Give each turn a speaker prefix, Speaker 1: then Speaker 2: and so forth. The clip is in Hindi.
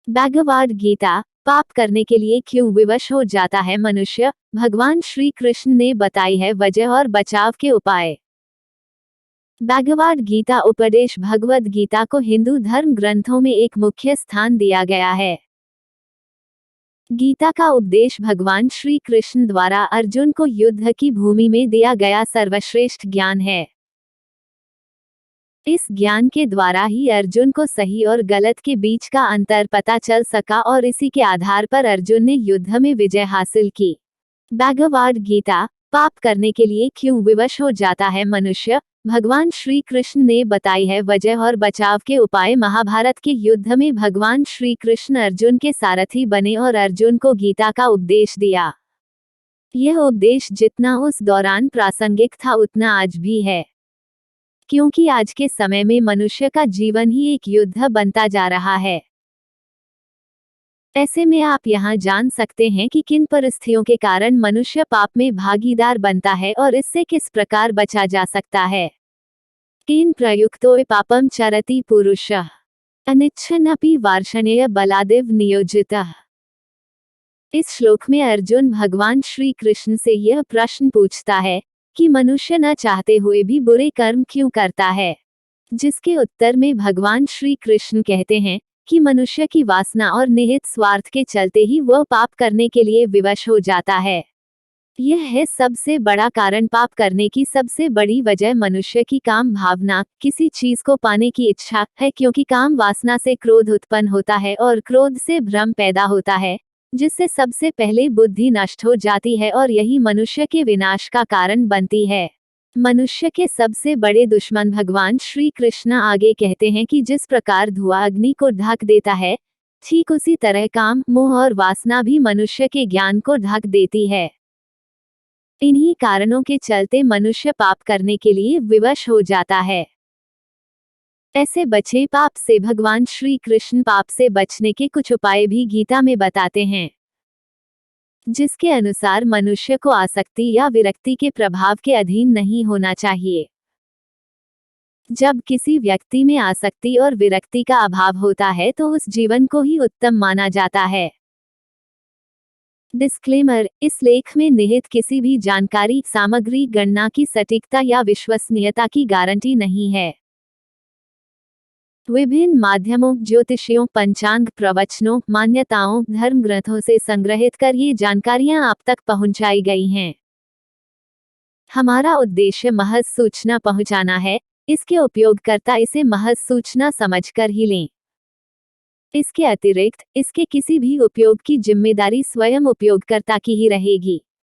Speaker 1: भगवद गीता। पाप करने के लिए क्यों विवश हो जाता है मनुष्य, भगवान श्री कृष्ण ने बताई है वजह और बचाव के उपाय। भगवद गीता उपदेश। भगवद गीता को हिंदू धर्म ग्रंथों में एक मुख्य स्थान दिया गया है। गीता का उपदेश भगवान श्री कृष्ण द्वारा अर्जुन को युद्ध की भूमि में दिया गया सर्वश्रेष्ठ ज्ञान है। इस ज्ञान के द्वारा ही अर्जुन को सही और गलत के बीच का अंतर पता चल सका और इसी के आधार पर अर्जुन ने युद्ध में विजय हासिल की। भगवद गीता। पाप करने के लिए क्यों विवश हो जाता है मनुष्य, भगवान श्री कृष्ण ने बताई है वजह और बचाव के उपाय। महाभारत के युद्ध में भगवान श्री कृष्ण अर्जुन के सारथी बने और अर्जुन को गीता का उपदेश दिया। यह उपदेश जितना उस दौरान प्रासंगिक था उतना आज भी है, क्योंकि आज के समय में मनुष्य का जीवन ही एक युद्ध बनता जा रहा है। ऐसे में आप यहाँ जान सकते हैं कि किन परिस्थितियों के कारण मनुष्य पाप में भागीदार बनता है और इससे किस प्रकार बचा जा सकता है। तीन प्रयुक्तो पापम चरति पुरुषः अनिच्छन्नपि वार्ष्णेय बलादेव नियोजितः। इस श्लोक में अर्जुन भगवान श्री कृष्ण से यह प्रश्न पूछता है कि मनुष्य न चाहते हुए भी बुरे कर्म क्यों करता है, जिसके उत्तर में भगवान श्री कृष्ण कहते हैं कि मनुष्य की वासना और निहित स्वार्थ के चलते ही वह पाप करने के लिए विवश हो जाता है। यह है सबसे बड़ा कारण। पाप करने की सबसे बड़ी वजह मनुष्य की काम भावना, किसी चीज को पाने की इच्छा है, क्योंकि काम वासना से क्रोध उत्पन्न होता है और क्रोध से भ्रम पैदा होता है, जिससे सबसे पहले बुद्धि नष्ट हो जाती है और यही मनुष्य के विनाश का कारण बनती है। मनुष्य के सबसे बड़े दुश्मन भगवान श्री कृष्ण आगे कहते हैं कि जिस प्रकार धुआं अग्नि को ढक देता है, ठीक उसी तरह काम, मोह और वासना भी मनुष्य के ज्ञान को ढक देती है। इन्हीं कारणों के चलते मनुष्य पाप करने के लिए विवश हो जाता है। ऐसे बचे पाप से। भगवान श्री कृष्ण पाप से बचने के कुछ उपाय भी गीता में बताते हैं, जिसके अनुसार मनुष्य को आसक्ति या विरक्ति के प्रभाव के अधीन नहीं होना चाहिए। जब किसी व्यक्ति में आसक्ति और विरक्ति का अभाव होता है तो उस जीवन को ही उत्तम माना जाता है। डिस्क्लेमर: इस लेख में निहित किसी भी जानकारी, सामग्री, गणना की सटीकता या विश्वसनीयता की गारंटी नहीं है। विभिन्न माध्यमों, ज्योतिषियों, पंचांग, प्रवचनों, मान्यताओं, धर्म ग्रंथों से संग्रहित कर ये जानकारियां आप तक पहुंचाई गई हैं। हमारा उद्देश्य महज सूचना पहुंचाना है, इसके उपयोगकर्ता इसे महज सूचना समझकर ही लें। इसके अतिरिक्त इसके किसी भी उपयोग की जिम्मेदारी स्वयं उपयोगकर्ता की ही रहेगी।